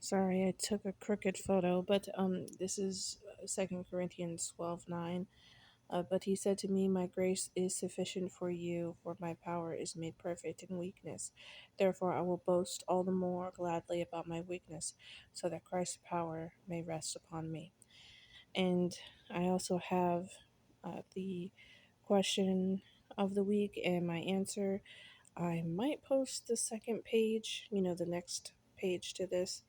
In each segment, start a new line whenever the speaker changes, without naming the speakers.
Sorry, I took a crooked photo, but this is 2 Corinthians 12:9. But he said to me, "My grace is sufficient for you, for my power is made perfect in weakness. Therefore, I will boast all the more gladly about my weakness, so that Christ's power may rest upon me." And I also have the question of the week and my answer. I might post the second page, the next page to this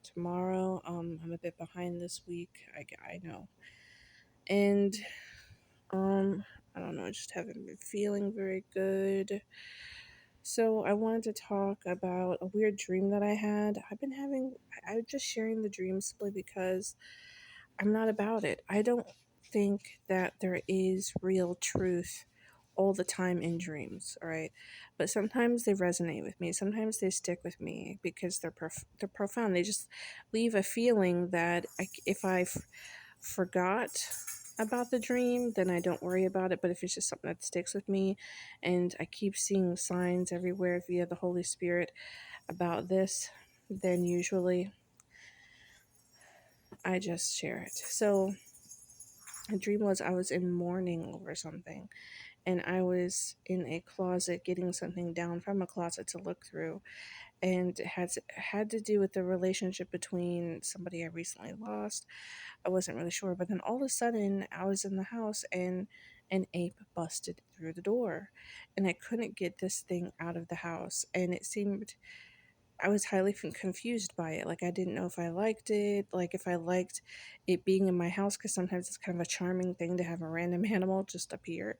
tomorrow. I'm a bit behind this week. I know. And I don't know, I just haven't been feeling very good. So I wanted to talk about a weird dream that I had. I'm just sharing the dream simply because I'm not about it. I don't think that there is real truth all the time in dreams, all right? But sometimes they resonate with me. Sometimes they stick with me because they're profound. They just leave a feeling that if I forgot about the dream, then I don't worry about it. But if it's just something that sticks with me and I keep seeing signs everywhere via the Holy Spirit about this, then usually I just share it. So the dream was I was in mourning over something, and I was in a closet getting something down from a closet to look through, and it had to do with the relationship between somebody I recently lost. I wasn't really sure, but then all of a sudden I was in the house and an ape busted through the door, and I couldn't get this thing out of the house, and it seemed I was highly confused by it. Like, I didn't know if I liked it, like if I liked it being in my house, because sometimes it's kind of a charming thing to have a random animal just appear.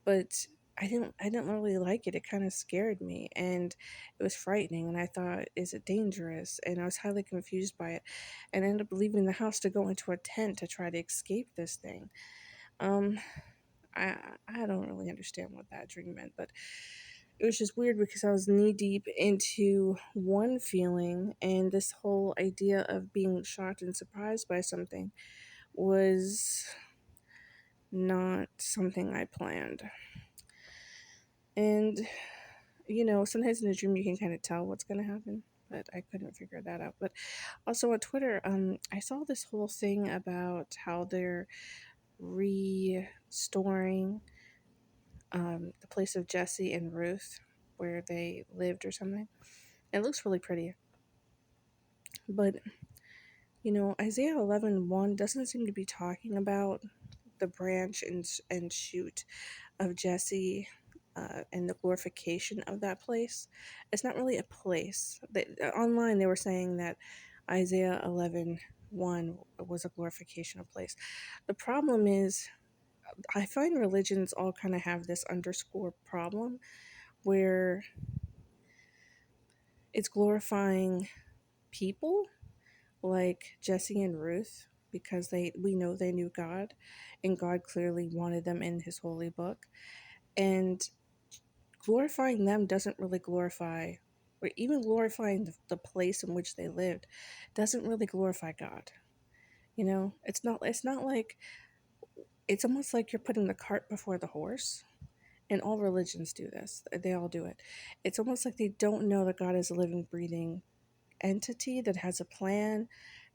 But I didn't really like it. It kind of scared me, and it was frightening. And I thought, is it dangerous? And I was highly confused by it, and I ended up leaving the house to go into a tent to try to escape this thing. Um, I I don't really understand what that dream meant, but it was just weird because I was knee deep into one feeling, and this whole idea of being shocked and surprised by something was not something I planned. And sometimes in a dream you can kind of tell what's going to happen, but I couldn't figure that out. But also on Twitter, I saw this whole thing about how they're restoring the place of Jesse and Ruth where they lived or something. It looks really pretty. But, Isaiah 11:1 doesn't seem to be talking about the branch and shoot of Jesse and the glorification of that place. It's not really a place. Online, they were saying that Isaiah 11:1 was a glorification of place. The problem is, I find religions all kind of have this underscore problem where it's glorifying people like Jesse and Ruth because we know they knew God and God clearly wanted them in his holy book, and glorifying them doesn't really glorify, or even glorifying the place in which they lived doesn't really glorify God. It's not like, it's almost like you're putting the cart before the horse. And all religions do this. They all do it. It's almost like they don't know that God is a living, breathing entity that has a plan,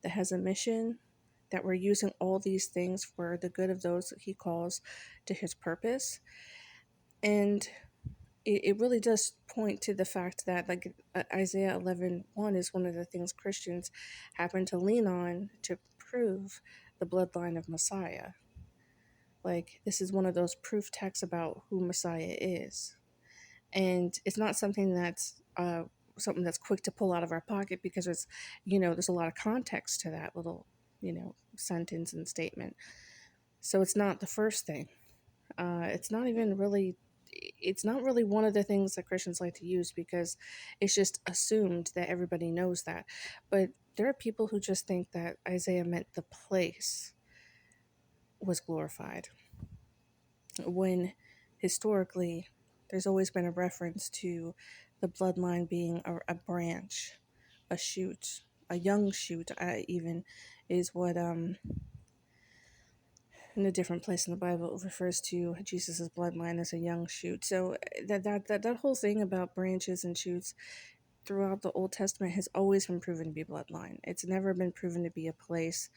that has a mission, that we're using all these things for the good of those that he calls to his purpose. And it really does point to the fact that, like, Isaiah 11:1 is one of the things Christians happen to lean on to prove the bloodline of Messiah. Like, this is one of those proof texts about who Messiah is. And it's not something that's quick to pull out of our pocket because there's a lot of context to that little, sentence and statement. So it's not the first thing. It's not even really, it's not really one of the things that Christians like to use because it's just assumed that everybody knows that. But there are people who just think that Isaiah meant the place was glorified, when historically there's always been a reference to the bloodline being a branch, a shoot, a young shoot, even is what in a different place in the Bible refers to Jesus' bloodline as a young shoot. So that whole thing about branches and shoots, throughout the Old Testament has always been proven to be bloodline. It's never been proven to be a place.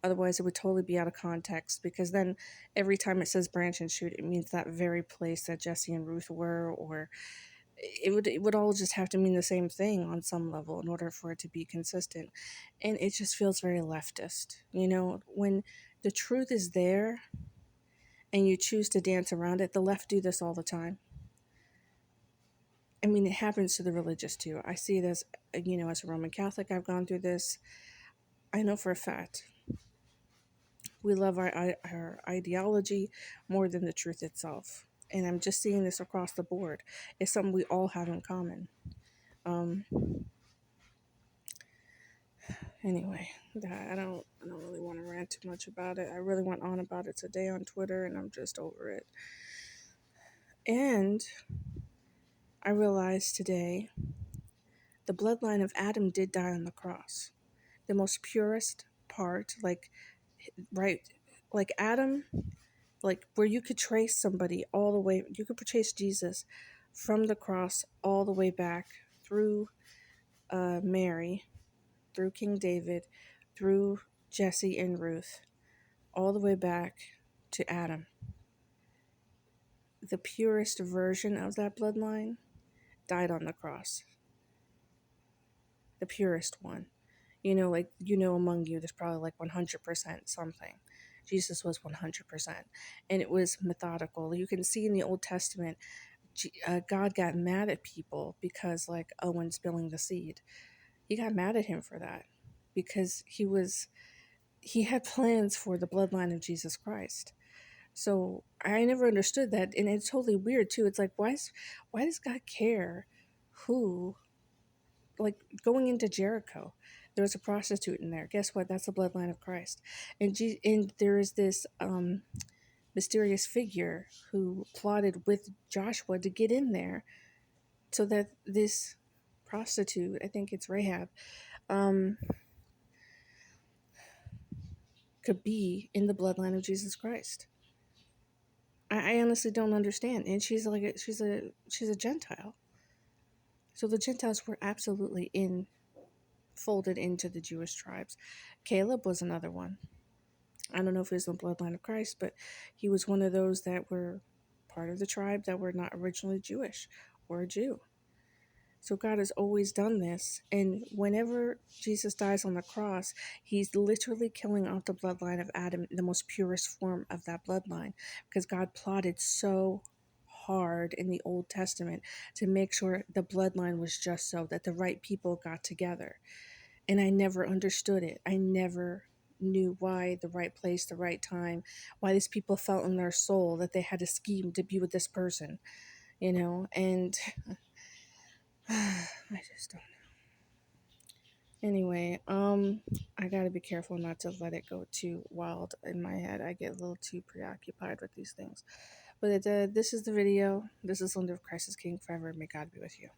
Otherwise, it would totally be out of context, because then every time it says branch and shoot, it means that very place that Jesse and Ruth were, or it would all just have to mean the same thing on some level in order for it to be consistent. And it just feels very leftist. When the truth is there and you choose to dance around it, the left do this all the time. I mean, it happens to the religious too. I see it as a Roman Catholic, I've gone through this. I know for a fact we love our ideology more than the truth itself. And I'm just seeing this across the board. It's something we all have in common. Um, anyway, I don't really want to rant too much about it. I really went on about it today on Twitter, and I'm just over it. And I realized today the bloodline of Adam did die on the cross. The most purest part, right, like Adam, like where you could trace somebody all the way, you could trace Jesus from the cross all the way back through Mary, through King David, through Jesse and Ruth, all the way back to Adam. The purest version of that bloodline died on the cross. The purest one. Among you, there's probably like 100% something. Jesus was 100%. And it was methodical. You can see in the Old Testament, God got mad at people because, like, Owen spilling the seed. He got mad at him for that because he had plans for the bloodline of Jesus Christ. So I never understood that, and it's totally weird too. It's like, why does God care who, like, going into Jericho, there was a prostitute in there. Guess what? That's the bloodline of Christ. And there is this mysterious figure who plotted with Joshua to get in there so that this prostitute, I think it's Rahab, could be in the bloodline of Jesus Christ. I honestly don't understand. And she's a Gentile. So the Gentiles were absolutely folded into the Jewish tribes. Caleb was another one. I don't know if he was in the bloodline of Christ, but he was one of those that were part of the tribe that were not originally Jewish or a Jew. So God has always done this. And whenever Jesus dies on the cross, he's literally killing off the bloodline of Adam, the most purest form of that bloodline, because God plotted so hard in the Old Testament to make sure the bloodline was just so that the right people got together. And I never understood it. I never knew why the right place, the right time, why these people felt in their soul that they had a scheme to be with this person, and I just don't know. Anyway, I gotta be careful not to let it go too wild in my head. I get a little too preoccupied with these things. But this is the video. This is Linda of Christ is King forever. May God be with you.